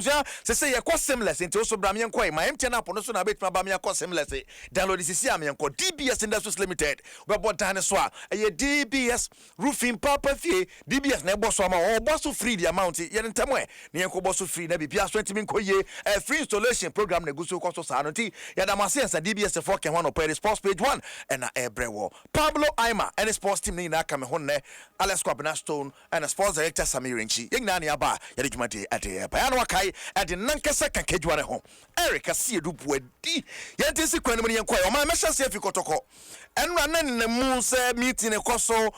Se say ye seamless into so bra me enko my MTN app no so na bet ma ba me enko seamless download this me enko DBS Industries Limited we bought dan so a DBS roofing papa fie DBS na boss ama o boss free the amount ye ntamo ne enko boss free na bibia so ntimi nko ye free installation program na guso ko so sa no ti ya da masensa DBS for can one of sports page 1 and na ebrewo Pablo Aima and sports team ni na ka me ho ne Alex Kwabena Stone and sports director Samirenchi ye na aba ye de dwumade ade pa ya no kai at the Nankasa Kegyiwa ne ho Eric Asiedu Boadi yente si kwanu ne yenko o ma mesha se afikotoko enra nan ne mu se meeting ekoso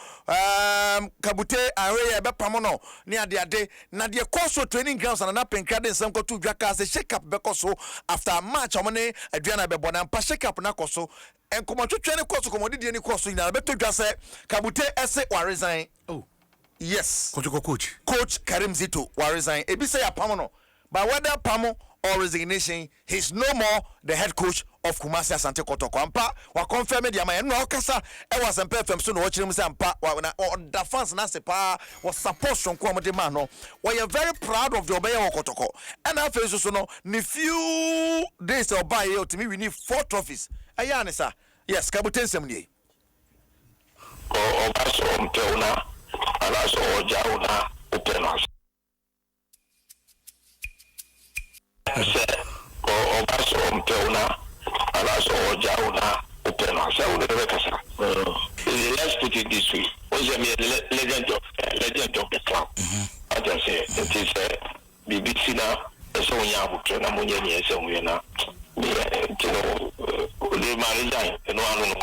kabute are be pamono ne ade na de ekoso training grounds na penkrade nsem ko tu dwaka se shake up be koso after match omone aduana be bona mpa shake up na koso enkomo twetwe ne koso komodidie ne koso ina be to dwa se kabute ese wa resign. Oh yes, coach Karim Zito wa resign ebi say apamono. But whether Pamo or resignation, he's no more the head coach of Kumasi Asante Kotoko. Ampa wa confirm the ama no kasa e was FM so no watching say ampa wa the fans na sepa was support from kwamde man no. We are very proud of the Obey Kotoko. And after so no ni few days oba here to me we need 4 trophies. Ayane sir. Yes, Kabuten semnie. Ko obaso mteuna alaso ojauna upenas. Se ko obaso mteuna alaso ojauna upena se unebekasa. Let's put it this way. Was a legend of the club. I just say it is BBC na so nya buto na munye ni se na the marriage no anu.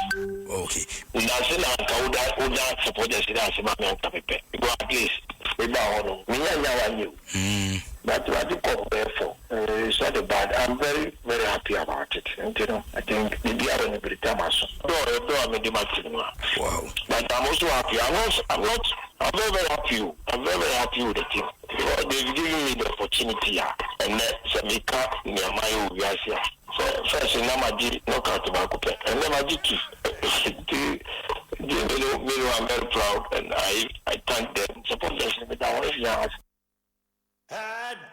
Okay. Una se na ka uda support the sida se ma me pepe. Because at least we ba hono. Me nya wa new. But what you compare for it's not bad. I'm very, very happy about it. And you know, I think maybe I don't be Tamaso. Wow. But I'm also happy. I'm very, very happy. I'm very, very happy with the team. They've given me the opportunity and Samika Nyamayo Yasia. So first in Namaji, no count about Coupe. And Namaji I'm very proud and I thank them. Support them with our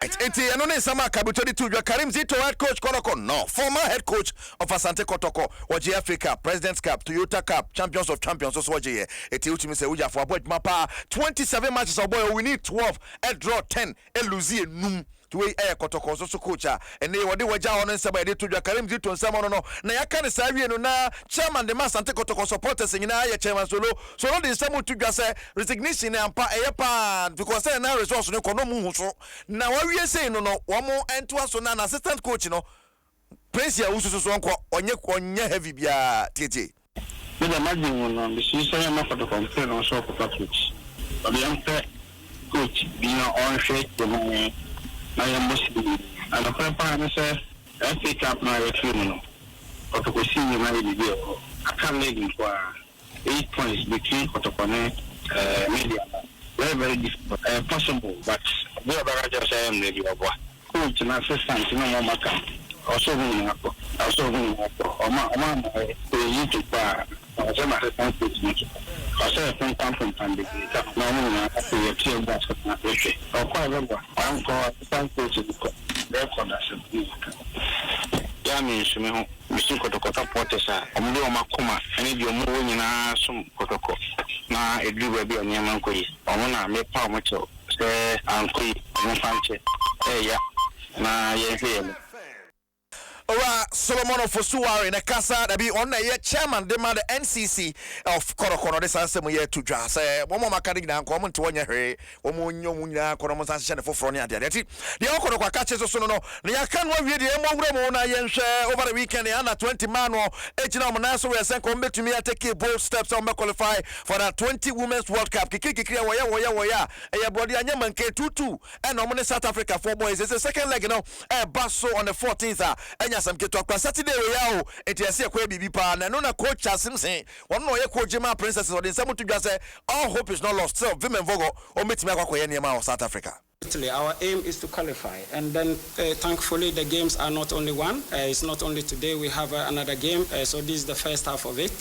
It's anone sama kabutodi tu Karim Zito head coach Kotoko no former head coach of Asante Kotoko waje Africa Presidents Cup Toyota Cup Champions of Champions so waje eti ultimi se uja for boy mapa 27 matches of boy we need 12 a draw 10 a lose num to we Kotoko so coach and they wade waja on nsaba de tu Karim Zito nsama no na yaka ne sa wie no na chairman de Asante Kotoko supporters nyina ya chairman so no the nsama tu say resignation ampa eyepa because na resource no kono mu so na wawie say no womo ento aso na assistant coach no Prince ya ususu so nko onye heavy bia tete me da magin no be si so na for the complain on so for coach but the coach be on shake the money na ya must be and the prepare me say FA Cup na we team no Kotoko senior na be there I can leg for 8 points between Kotoko and media very, very difficult. Possible, but we are just saying that you are coach and assistant, no more matter. Also, YouTube bar, some assistant coach. Also, a phone company and the normal after team basket. Or quite remember, I'm called assistant coach in the record as Yami Sumo, Mr. Kotoko Portesa, Omudo Makuma, and if you're moving in some Kotoko. Na edru baby on yamanko yi omona me pa mocho se anko mofanche ya na ye hwe Ora Solomon of Osuwari na kasa da bi on na ye chairman de ma the NCC of Kotoko de sansem ye to dwa say womo makade nyina nko mo nte wonya hwe womo nyom nyina kono mo sanse ne foforo ne ade ati de Kotoko akache so no na ya kan wa wie de mo wura mo na ye nhwe over the weekend ya na 20 man no ejina mo na so we sen ko betumi take bold steps on qualify for the 20 Women's World Cup kikikikira wo ya e Boadi anyama nke tutu e no mo ne South Africa for boys it's the second leg no e baso on the 14th some get to Saturday we are it is a bibi pa na no na coach asimse one no ye coach ma princesses or the same to just say all hope is not lost so women vogo o metime akwakoye niam South Africa. Our aim is to qualify, and then thankfully the games are not only one. It's not only today. We have another game, so this is the first half of it.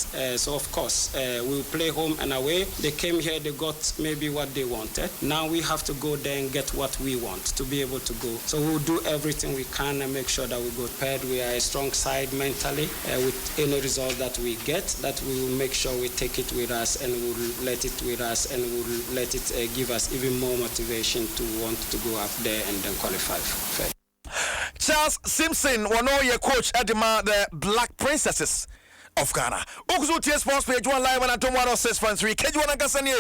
So of course we will play home and away. They came here, they got maybe what they wanted. Now we have to go there and get what we want to be able to go. So we'll do everything we can and make sure that we go prepared. We are a strong side mentally. With any result that we get, that we will make sure we take it with us and we'll let it with us and we'll let it give us even more motivation to want to go up there and then qualify for. Charles Simpson, one of your coach at the Black Princesses of Ghana. Okuzu TS Sports page 1 live on Adom 106.3. Kegyiwa Nakasani,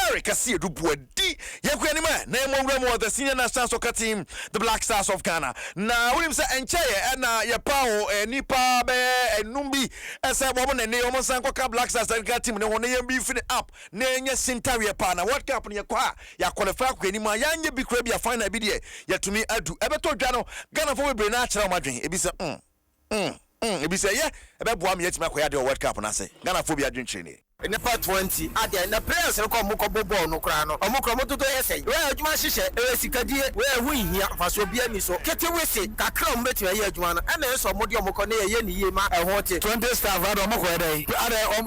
Eric Asiedu Boadi. Yakuanima, name one the senior national soccer team, the Black Stars of Ghana. Now, we say Encheye and Yapao and Nipa and Numbi as a woman and Neomo Sankoka Black Stars team. No one be finishing up. Nanya Sintaria Pana. What happened? Ya qualify Quenima Yanya be crabby a fine idea. Yet to me, I do. Ebeto Jano, Ghana for a natural margin. It be if you say, yeah, about one yet, my World Cup, and I say, Ghana phobia drink training. In the part 20, at the end, the players will come Mukobo, no crown, or Mukomoto to essay. Where you must say, where we here for so be any so. Get away, say, Kakram met your year, Juana, and then some Modio Mokone, Yema, I want it. 20 staff, I don't know where they I don't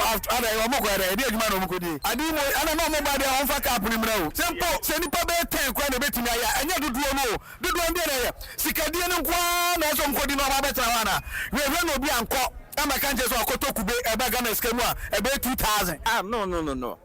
know nobody on for Capri. Simple, send it a 10 quite a bit in there, and you do know. Do one there. Sicadian Kwan, as some Codino Rabatana. We will be uncle. I'm a can't just walk to Kube, a bag on a schema, about 2,000. No.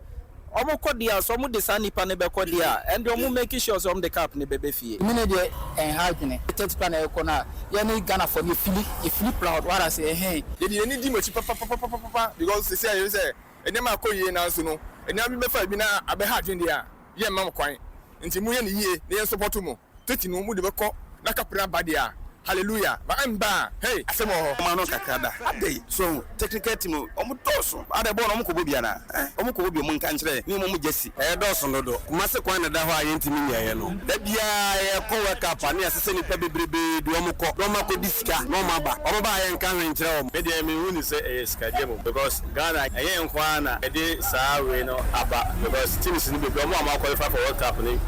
Omo kodia so mo de sanipa ne be kodia and omo make sure so the cap ne bebe fie minede en hagene tet plan e ko na ye ni Ghana for you feel proud what I say hey ye ni di machi papa because say you say enema akoye na so no enya me fa bi na abe hagene dia ye mam kwan nti mu ye ne yie ne support mo teti no mu de be ko na kapra badia. Hallelujah. But I'm bad. Hey, I say more. Mano kakada. Ade. So technical team. Omo toso. Ade bon omo ko bobiana. Omo ko bobi mon kanchire. Ni mo jesi. Doso no do. Kuma se kwan na da ho ayenti mi ye no. Da bia ye ko work up ani asese ni pe bebrebe do omo ko. Do ma ko disika. No ma ba. Omo ba ye nkan nchire omo. Me de me hu ni se sika dem because Ghana ye nkwa na e de saa we no aba because teams ni bebrebe omo ama qualify for World Cup ni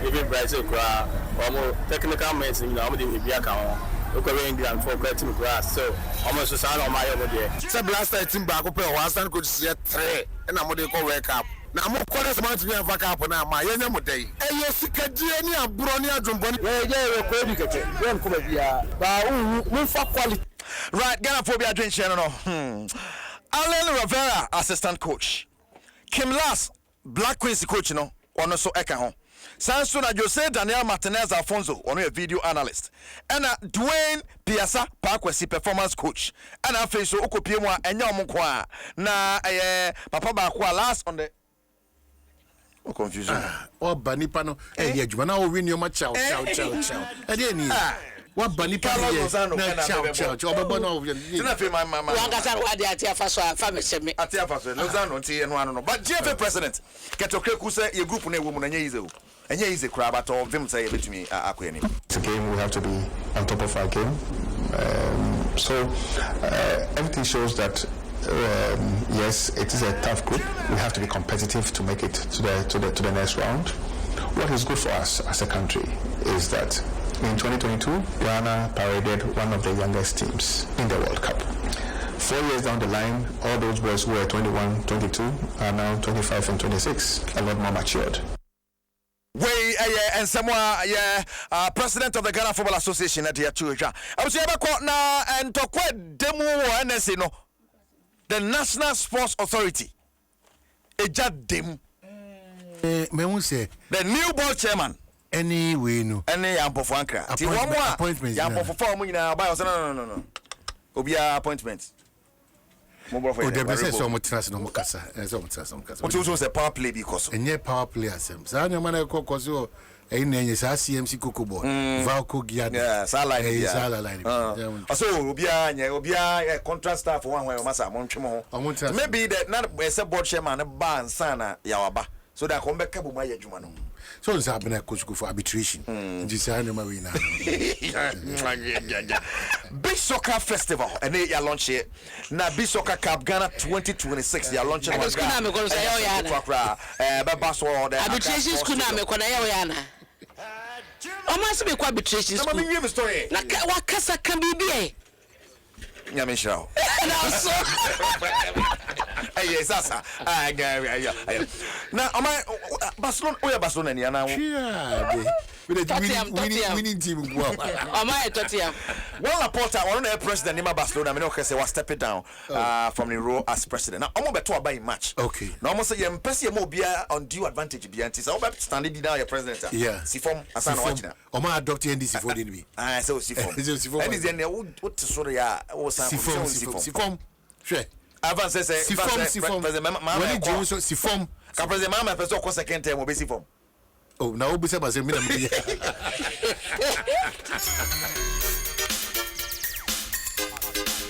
even Brazil kra omo technical minds ni na omo de bia kan. Okay, England for team class. So almost so on my over there. Say blaster team back up one stand coach see 3 and I'm going to World Cup. Now I'm going to month me World Cup na my yenye modey. Eh yes sikadie ni aburo ni adwombo ni. We ko bi keke. We nko ba bia. Ba we fa quality. Right, Ghana phobia drink channel no. Alan Rivera assistant coach. Kim Lass Black Queens coach no. Ono so eka ho. Sansuna Jose Daniel Martinez Alfonso, one a video analyst. And Dwayne Piazza Parkwesi performance coach. And I face so Okopimwa and Yamukwa. Na Papa Bakwa last on the confusion. Oh, Banipano, eh, Jumana will win your match. Chow. Again, what Banipano chow. But GFA president, Ketoke your group name woman and Yezo. And here is a crab at all. Vim say to me, It's a game, we have to be on top of our game. Everything shows that yes, it is a tough group. We have to be competitive to make it to the next round. What is good for us as a country is that in 2022, Ghana paraded one of the youngest teams in the World Cup. 4 years down the line, all those boys who were 21, 22 are now 25 and 26, a lot more matured. And someone, president of the Ghana Football Association at the Atuja. I was able to now and talk with demo NSA, the National Sports Authority. A judge dem. The new board chairman. Anyway, no. Any ample for Ankara. Appointment. Yampo for 4 million. No. Obia appointment. The business so much trust no mukasa. So much trust no mukasa. What also say power play because. And yeah, power play asem. Zanya mana ko kozo. Enye sa CMC kokobo. Valco Giada. Yeah, sala line. Sala line. So obia contract staff one way masa montwemo. Maybe that not a board chairman ban sana yawaba. So that come back kabu maye juma no. So it's happening at Coach for arbitration. Just say no marina. Big Soccer Festival and they are launch it. Na Big Soccer Cup Ghana 2026 they are launching. Arbitration school na me kona ya yana. Almost be quite betrayed. I'm story. Like what Casa can be. Nyamisha. Yes, sasa. Now, am I Barcelona? Oh, yeah, Barcelona. Now, winning team. Am I Tottenham? Well, Laporta, one of the president in Barcelona, I mean, okay, was stepping down from the role as president. Now, I'm about to buy match. Okay. Now, I'm say you're impressive more beer on due advantage behind. So, I'm standing down your president. Yeah. Sifom, Asana watching. Oma adopt NDC for me. So Sifom. And is there what to sorry? Sifom. Sure. Avant says Sifom. When it Jones Sifom. President Mama person ko second term obe Sifom. Oh, now Obi say me